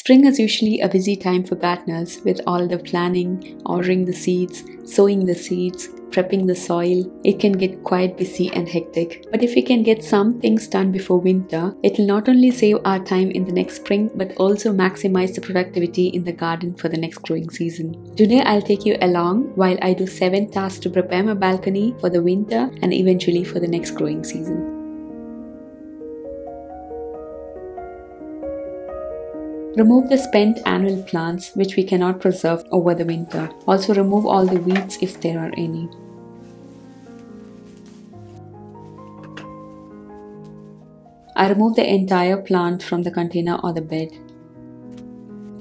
Spring is usually a busy time for gardeners with all the planning, ordering the seeds, sowing the seeds, prepping the soil. It can get quite busy and hectic. But if we can get some things done before winter, it will not only save our time in the next spring but also maximize the productivity in the garden for the next growing season. Today I'll take you along while I do 7 tasks to prepare my balcony for the winter and eventually for the next growing season. Remove the spent annual plants which we cannot preserve over the winter. Also remove all the weeds if there are any. I remove the entire plant from the container or the bed.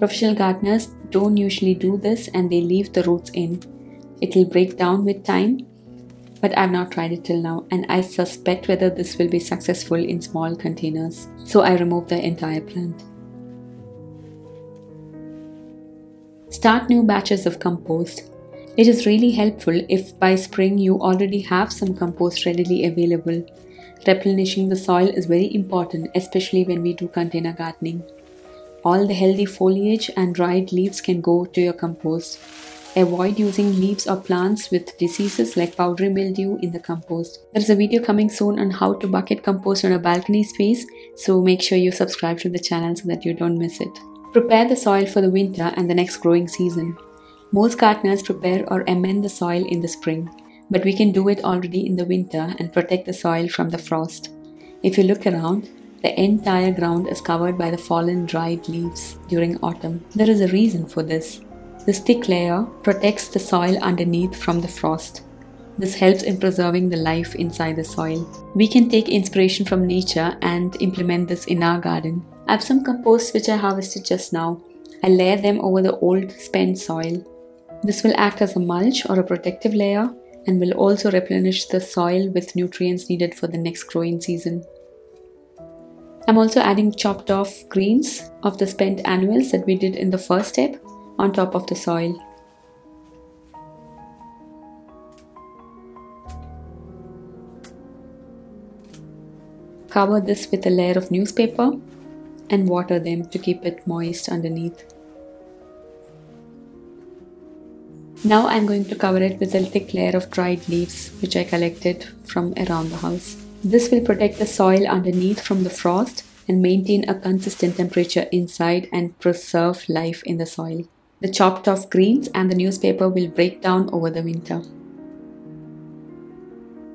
Professional gardeners don't usually do this and they leave the roots in. It will break down with time, but I've not tried it till now and I suspect whether this will be successful in small containers. So I remove the entire plant. Start new batches of compost. It is really helpful if by spring you already have some compost readily available. Replenishing the soil is very important, especially when we do container gardening. All the healthy foliage and dried leaves can go to your compost. Avoid using leaves or plants with diseases like powdery mildew in the compost. There is a video coming soon on how to bucket compost on a balcony space, so make sure you subscribe to the channel so that you don't miss it. Prepare the soil for the winter and the next growing season. Most gardeners prepare or amend the soil in the spring, but we can do it already in the winter and protect the soil from the frost. If you look around, the entire ground is covered by the fallen dried leaves during autumn. There is a reason for this. This thick layer protects the soil underneath from the frost. This helps in preserving the life inside the soil. We can take inspiration from nature and implement this in our garden. I have some compost which I harvested just now. I layer them over the old spent soil. This will act as a mulch or a protective layer and will also replenish the soil with nutrients needed for the next growing season. I'm also adding chopped off greens of the spent annuals that we did in the first step on top of the soil. Cover this with a layer of newspaper and water them to keep it moist underneath. Now I'm going to cover it with a thick layer of dried leaves which I collected from around the house. This will protect the soil underneath from the frost and maintain a consistent temperature inside and preserve life in the soil. The chopped off greens and the newspaper will break down over the winter.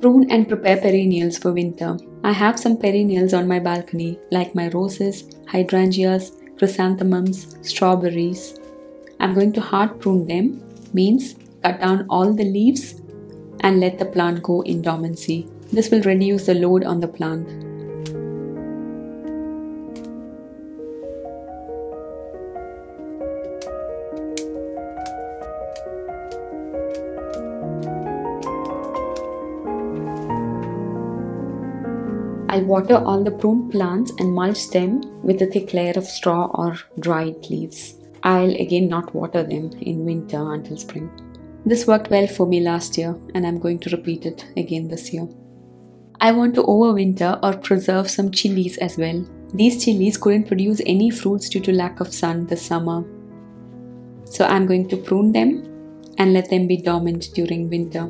Prune and prepare perennials for winter. I have some perennials on my balcony like my roses, hydrangeas, chrysanthemums, strawberries. I'm going to hard prune them, means cut down all the leaves and let the plant go in dormancy. This will reduce the load on the plant. I'll water all the pruned plants and mulch them with a thick layer of straw or dried leaves. I'll again not water them in winter until spring. This worked well for me last year and I'm going to repeat it again this year. I want to overwinter or preserve some chilies as well. These chilies couldn't produce any fruits due to lack of sun this summer. So I'm going to prune them and let them be dormant during winter.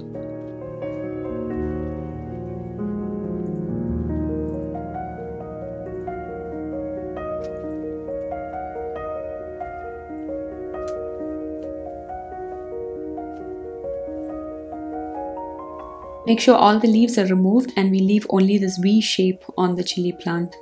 Make sure all the leaves are removed and we leave only this V shape on the chili plant.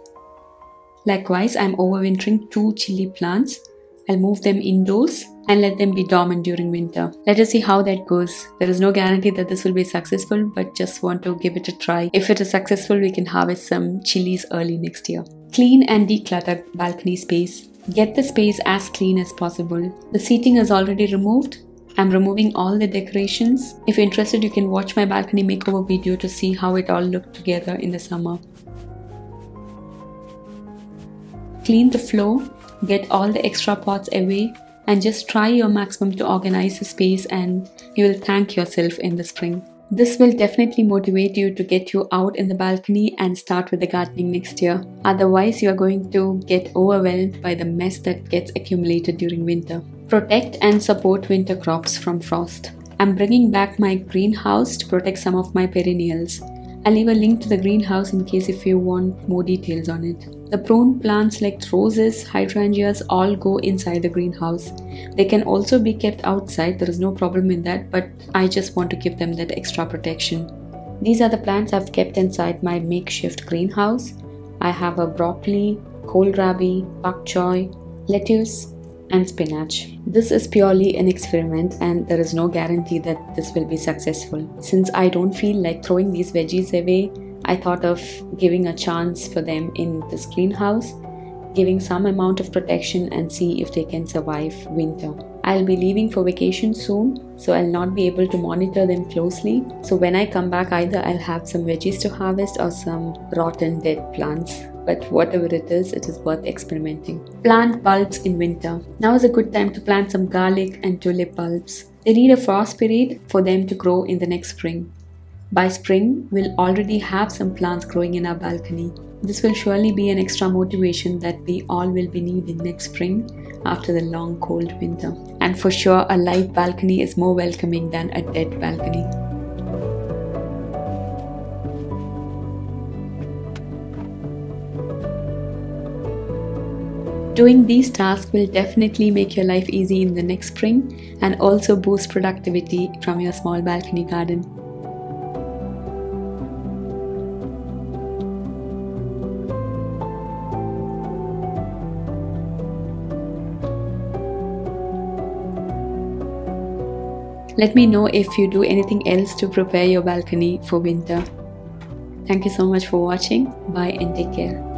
Likewise, I'm overwintering 2 chili plants. I'll move them indoors and let them be dormant during winter. Let us see how that goes. There is no guarantee that this will be successful, but just want to give it a try. If it is successful, we can harvest some chilies early next year. Clean and declutter balcony space. Get the space as clean as possible. The seating is already removed. I'm removing all the decorations. If you're interested, you can watch my balcony makeover video to see how it all looked together in the summer. Clean the floor, get all the extra pots away, and just try your maximum to organize the space and you will thank yourself in the spring. This will definitely motivate you to get you out in the balcony and start with the gardening next year. Otherwise, you are going to get overwhelmed by the mess that gets accumulated during winter. Protect and support winter crops from frost. I'm bringing back my greenhouse to protect some of my perennials. I'll leave a link to the greenhouse in case if you want more details on it. The prune plants like roses, hydrangeas all go inside the greenhouse. They can also be kept outside, there is no problem in that, but I just want to give them that extra protection. These are the plants I've kept inside my makeshift greenhouse. I have a broccoli, kohlrabi, pak choy, lettuce, and spinach. This is purely an experiment and there is no guarantee that this will be successful. Since I don't feel like throwing these veggies away, I thought of giving a chance for them in this greenhouse, giving some amount of protection and see if they can survive winter. I'll be leaving for vacation soon, so I'll not be able to monitor them closely. So when I come back, either I'll have some veggies to harvest or some rotten dead plants. But whatever it is worth experimenting. Plant bulbs in winter. Now is a good time to plant some garlic and tulip bulbs. They need a frost period for them to grow in the next spring. By spring, we'll already have some plants growing in our balcony. This will surely be an extra motivation that we all will be needing next spring after the long cold winter. And for sure, a live balcony is more welcoming than a dead balcony. Doing these tasks will definitely make your life easy in the next spring and also boost productivity from your small balcony garden. Let me know if you do anything else to prepare your balcony for winter. Thank you so much for watching. Bye and take care.